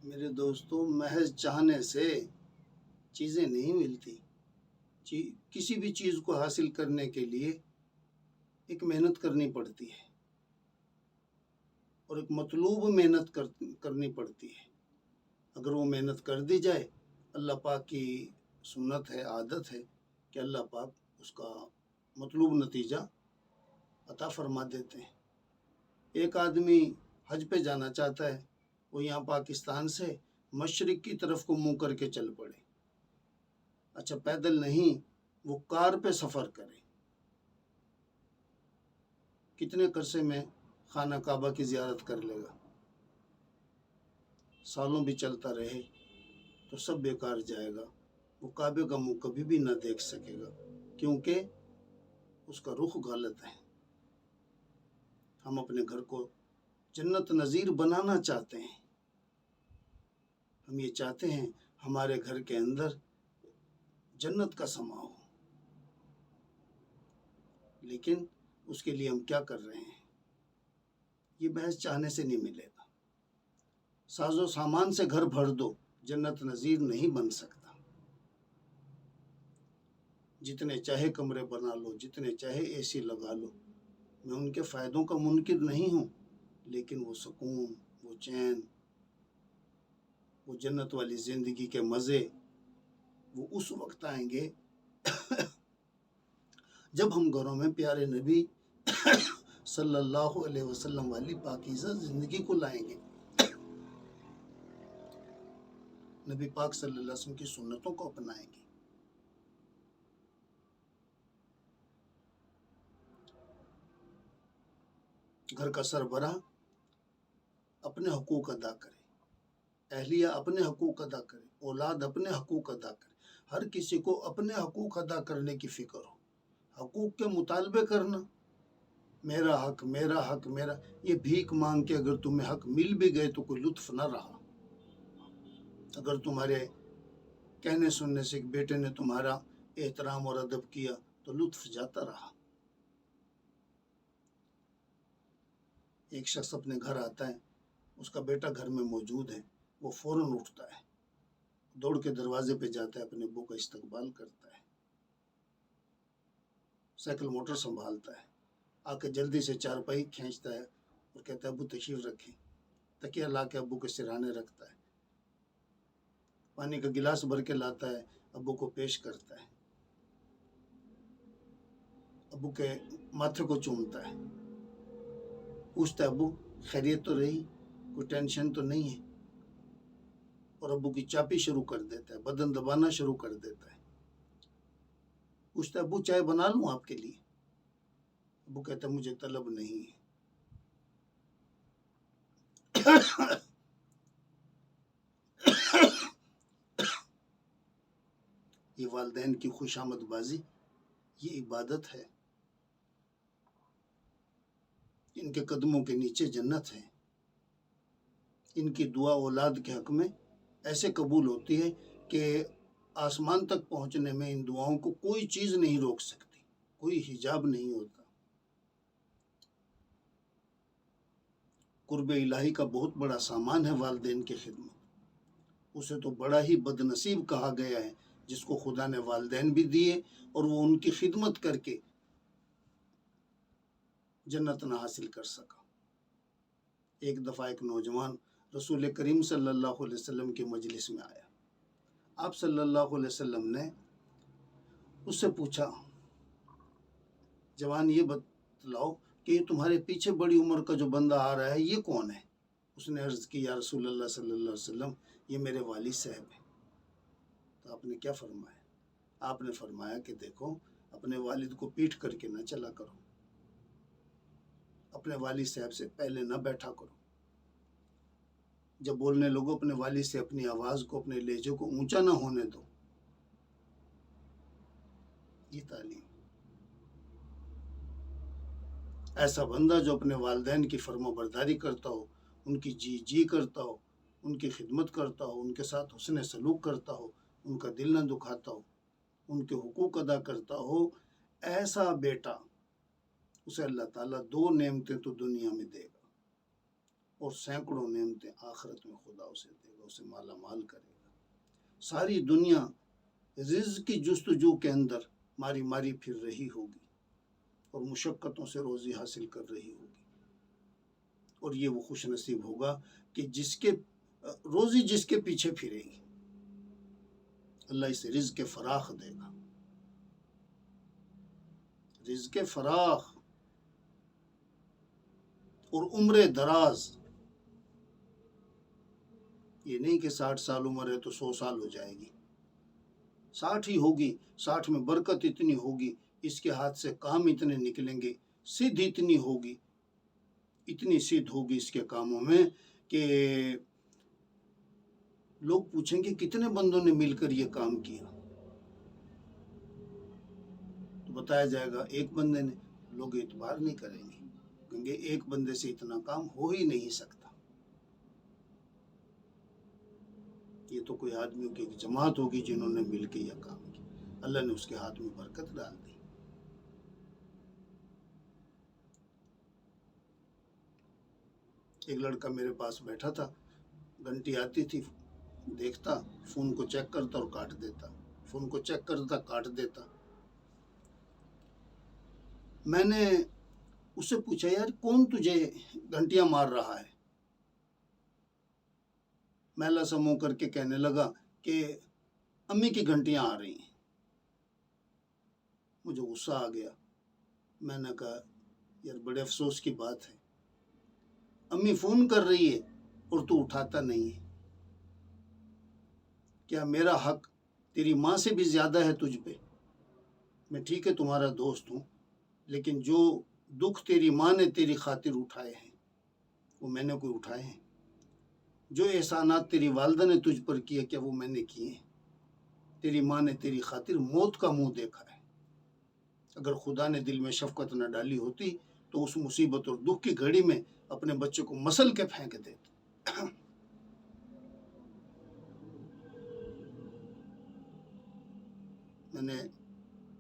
میرے دوستوں، محض چاہنے سے چیزیں نہیں ملتی۔ کسی بھی چیز کو حاصل کرنے کے لیے ایک محنت کرنی پڑتی ہے، اور ایک مطلوب محنت کرنی پڑتی ہے۔ اگر وہ محنت کر دی جائے، اللہ پاک کی سنت ہے، عادت ہے کہ اللہ پاک اس کا مطلوب نتیجہ عطا فرما دیتے ہیں۔ ایک آدمی حج پہ جانا چاہتا ہے، وہ یہاں پاکستان سے مشرق کی طرف کو منہ کر کے چل پڑے۔ اچھا، پیدل نہیں، وہ کار پہ سفر کرے۔ کتنے عرصے میں خانہ کعبہ کی زیارت کر لے گا؟ سالوں بھی چلتا رہے تو سب بیکار جائے گا۔ وہ کعبے کا منہ کبھی بھی نہ دیکھ سکے گا، کیونکہ اس کا رخ غلط ہے۔ ہم اپنے گھر کو جنت نظیر بنانا چاہتے ہیں۔ ہم یہ چاہتے ہیں ہمارے گھر کے اندر جنت کا سما ہو، لیکن اس کے لیے ہم کیا کر رہے ہیں؟ یہ محض چاہنے سے نہیں ملے گا۔ ساز و سامان سے گھر بھر دو، جنت نظیر نہیں بن سکتا۔ جتنے چاہے کمرے بنا لو، جتنے چاہے اے سی لگا لو، میں ان کے فائدوں کا منکر نہیں ہوں، لیکن وہ سکون، وہ چین، وہ جنت والی زندگی کے مزے، وہ اس وقت آئیں گے جب ہم گھروں میں پیارے نبی صلی اللہ علیہ وسلم والی پاکیزہ زندگی کو لائیں گے، نبی پاک صلی اللہ علیہ وسلم کی سنتوں کو اپنائیں گے۔ گھر کا سربراہ اپنے حقوق ادا کرے، اہلیہ اپنے حقوق ادا کرے، اولاد اپنے حقوق ادا کرے۔ ہر کسی کو اپنے حقوق ادا کرنے کی فکر ہو۔ حقوق کے مطالبے کرنا، میرا حق، میرا حق، میرا، یہ بھیک مانگ کے اگر تمہیں حق مل بھی گئے تو کوئی لطف نہ رہا۔ اگر تمہارے کہنے سننے سے ایک بیٹے نے تمہارا احترام اور ادب کیا تو لطف جاتا رہا۔ ایک شخص اپنے گھر آتا ہے، اس کا بیٹا گھر میں موجود ہے، وہ فوراً اٹھتا ہے، دوڑ کے دروازے پہ جاتا ہے، اپنے ابو کا استقبال کرتا ہے، سائیکل موٹر سنبھالتا ہے، آ کے جلدی سے چارپائی کھینچتا ہے اور کہتا ہے ابو تشریف رکھیں۔ تکیہ لا کے ابو کے سرہانے رکھتا ہے، پانی کا گلاس بھر کے لاتا ہے، ابو کو پیش کرتا ہے، ابو کے ماتھے کو چومتا ہے، پوچھتا ہے ابو خیریت تو رہی، کوئی ٹینشن تو نہیں ہے؟ اور ابو کی چاپی شروع کر دیتا ہے، بدن دبانا شروع کر دیتا ہے۔ پوچھتا ہے ابو چائے بنا لوں آپ کے لیے؟ ابو کہتا ہے مجھے طلب نہیں ہے۔ یہ والدین کی خوش آمد بازی، یہ عبادت ہے۔ ان کے قدموں کے نیچے جنت ہے۔ ان کی دعا اولاد کے حق میں ایسے قبول ہوتی ہے کہ آسمان تک پہنچنے میں ان دعاؤں کو کوئی چیز نہیں روک سکتی، کوئی حجاب نہیں ہوتا۔ قرب الہی کا بہت بڑا سامان ہے والدین کی خدمت۔ اسے تو بڑا ہی بد نصیب کہا گیا ہے جس کو خدا نے والدین بھی دیے اور وہ ان کی خدمت کر کے جنت نہ حاصل کر سکا۔ ایک دفعہ ایک نوجوان رسول کریم صلی اللہ علیہ وسلم کی مجلس میں آیا۔ آپ صلی اللہ علیہ وسلم نے اس سے پوچھا، جوان یہ بتلاؤ کہ یہ تمہارے پیچھے بڑی عمر کا جو بندہ آ رہا ہے یہ کون ہے؟ اس نے عرض کی یا رسول اللہ صلی اللہ علیہ وسلم یہ میرے والد صاحب ہیں۔ تو آپ نے کیا فرمایا؟ آپ نے فرمایا کہ دیکھو اپنے والد کو پیٹھ کر کے نہ چلا کرو، اپنے والد صاحب سے پہلے نہ بیٹھا کرو، جب بولنے لگو اپنے والد سے اپنی آواز کو، اپنے لہجے کو اونچا نہ ہونے دو۔ یہ تعلیم، ایسا بندہ جو اپنے والدین کی فرما برداری کرتا ہو، ان کی جی کرتا ہو، ان کی خدمت کرتا ہو، ان کے ساتھ حسن سلوک کرتا ہو، ان کا دل نہ دکھاتا ہو، ان کے حقوق ادا کرتا ہو، ایسا بیٹا اسے اللہ تعالیٰ دو نعمتیں تو دنیا میں دے گا۔ اور سینکڑوں نعمتیں آخرت میں خدا اسے دے گا، اسے مالا مال کرے گا۔ ساری دنیا رزق کی جستجو کے اندر ماری ماری پھر رہی ہوگی اور مشقتوں سے روزی حاصل کر رہی ہوگی، اور یہ وہ خوش نصیب ہوگا کہ جس کے روزی جس کے پیچھے پھرے گی، اللہ اسے رزق فراخ دے گا، رزق فراخ اور عمر دراز۔ یہ نہیں کہ 60 سال عمر ہے تو 100 سال ہو جائے گی، 60 ہی ہوگی، 60 میں برکت اتنی ہوگی، اس کے ہاتھ سے کام اتنے نکلیں گے، سدھ اتنی ہوگی، اتنی سدھ ہوگی اس کے کاموں میں کہ لوگ پوچھیں گے کتنے بندوں نے مل کر یہ کام کیا، تو بتایا جائے گا ایک بندے نے۔ لوگ اعتبار نہیں کریں گے، کیونکہ ایک بندے سے اتنا کام ہو ہی نہیں سکتا، یہ تو کوئی آدمیوں کی ایک جماعت ہوگی جنہوں نے مل کے یہ کام کیا، اللہ نے اس کے ہاتھ میں برکت ڈال دی۔ ایک لڑکا میرے پاس بیٹھا تھا، گھنٹی آتی تھی، دیکھتا، فون کو چیک کرتا اور کاٹ دیتا، فون کو چیک کرتا کاٹ دیتا۔ میں نے اس سے پوچھا یار کون تجھے گھنٹیاں مار رہا ہے؟ میلا سا منہ کر کے کہنے لگا کہ امی کی گھنٹیاں آ رہی ہیں۔ مجھے غصہ آ گیا، میں نے کہا یار بڑے افسوس کی بات ہے، امی فون کر رہی ہے اور تو اٹھاتا نہیں ہے، کیا میرا حق تیری ماں سے بھی زیادہ ہے تجھ پہ؟ میں ٹھیک ہے تمہارا دوست ہوں، لیکن جو دکھ تیری ماں نے تیری خاطر اٹھائے ہیں وہ میں نے کوئی اٹھائے ہیں؟ جو احسانات تیری والدہ نے تجھ پر کیے کیا وہ میں نے کیے ہیں؟ تیری ماں نے تیری خاطر موت کا منہ دیکھا ہے، اگر خدا نے دل میں شفقت نہ ڈالی ہوتی تو اس مصیبت اور دکھ کی گھڑی میں اپنے بچے کو مسل کے پھینک دیتے۔ میں نے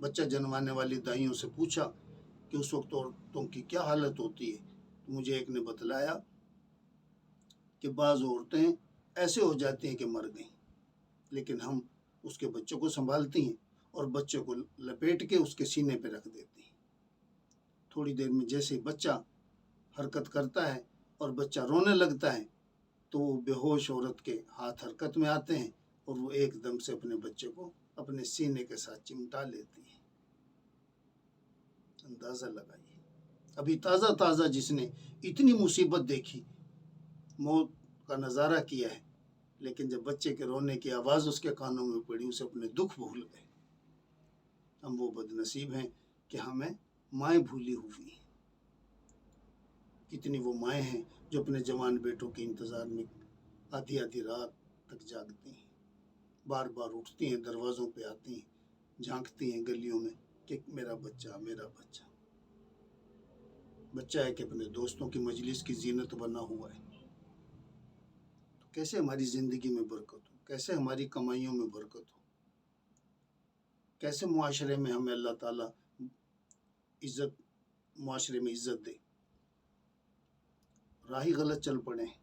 بچہ جنوانے والی دائیوں سے پوچھا کہ اس وقت عورتوں کی کیا حالت ہوتی ہے، تو مجھے ایک نے بتلایا کہ بعض عورتیں ایسے ہو جاتی ہیں کہ مر گئیں، لیکن ہم اس کے بچوں کو سنبھالتی ہیں اور بچے کو لپیٹ کے اس کے سینے پہ رکھ دیتی ہیں۔ تھوڑی دیر میں جیسے بچہ حرکت کرتا ہے اور بچہ رونے لگتا ہے تو وہ بے ہوش عورت کے ہاتھ حرکت میں آتے ہیں اور وہ ایک دم سے اپنے بچے کو اپنے سینے کے ساتھ چمٹا لیتی ہے۔ اندازہ لگائیے، ابھی تازہ تازہ جس نے اتنی مصیبت دیکھی، موت کا نظارہ کیا ہے، لیکن جب بچے کے رونے کی آواز اس کے کانوں میں پڑی اسے اپنے دکھ بھول گئے۔ ہم وہ بد نصیب ہیں کہ ہمیں مائیں بھولی ہوئی ہیں۔ کتنی وہ مائیں ہیں جو اپنے جوان بیٹوں کے انتظار میں آدھی آدھی رات تک جاگتی ہیں، بار بار اٹھتی ہیں، دروازوں پہ آتی ہیں، جھانکتی ہیں گلیوں میں کہ میرا بچہ میرا بچہ۔ بچہ ہے کہ اپنے دوستوں کی مجلس کی زینت بنا ہوا ہے، تو کیسے ہماری زندگی میں برکت ہو، کیسے ہماری کمائیوں میں برکت ہو، کیسے معاشرے میں ہمیں اللہ تعالیٰ معاشرے میں عزت دے۔ راہی غلط چل پڑے ہیں،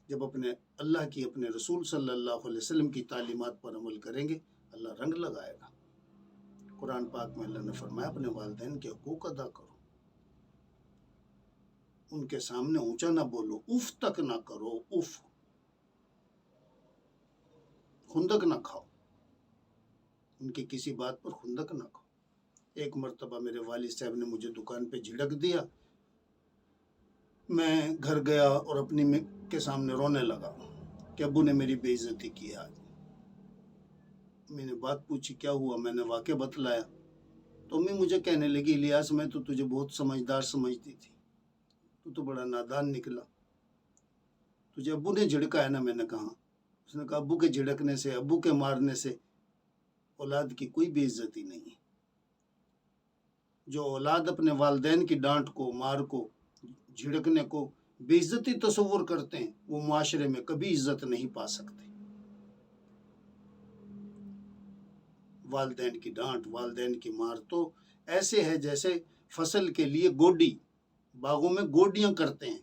جب اپنے اللہ کی اپنے رسول صلی اللہ علیہ وسلم کی تعلیمات پر عمل کریں گے اللہ رنگ لگائے گا۔ قرآن پاک میں اللہ نے فرمایا اپنے والدین کے حقوق ادا کرو، ان کے سامنے اونچا نہ بولو، اف تک نہ کرو، اف خندق نہ کھاؤ، ان کی کسی بات پر خندق نہ کھاؤ۔ ایک مرتبہ میرے والد صاحب نے مجھے دکان پہ جھڑک دیا، میں گھر گیا اور اپنی کے سامنے رونے لگا کہ ابو نے میری بے عزتی کی آج۔ میں نے بات پوچھی کیا ہوا، میں نے واقعہ بتلایا تو امی مجھے کہنے لگی الیاس میں تو تجھے بہت سمجھدار سمجھتی تھی، تو بڑا نادان نکلا، تجھے ابو نے جھڑکا ہے نا؟ میں نے کہا۔ اس نے کہا ابو کے جھڑکنے سے، ابو کے مارنے سے اولاد کی کوئی بے عزتی نہیں ہے۔ جو اولاد اپنے والدین کی ڈانٹ کو، مار کو، جھڑکنے کو بے عزتی تصور کرتے ہیں وہ معاشرے میں کبھی عزت نہیں پا سکتے۔ والدین کی ڈانٹ، والدین کی مار تو ایسے ہے جیسے فصل کے لیے گوڈی، باغوں میں گوڈیاں کرتے ہیں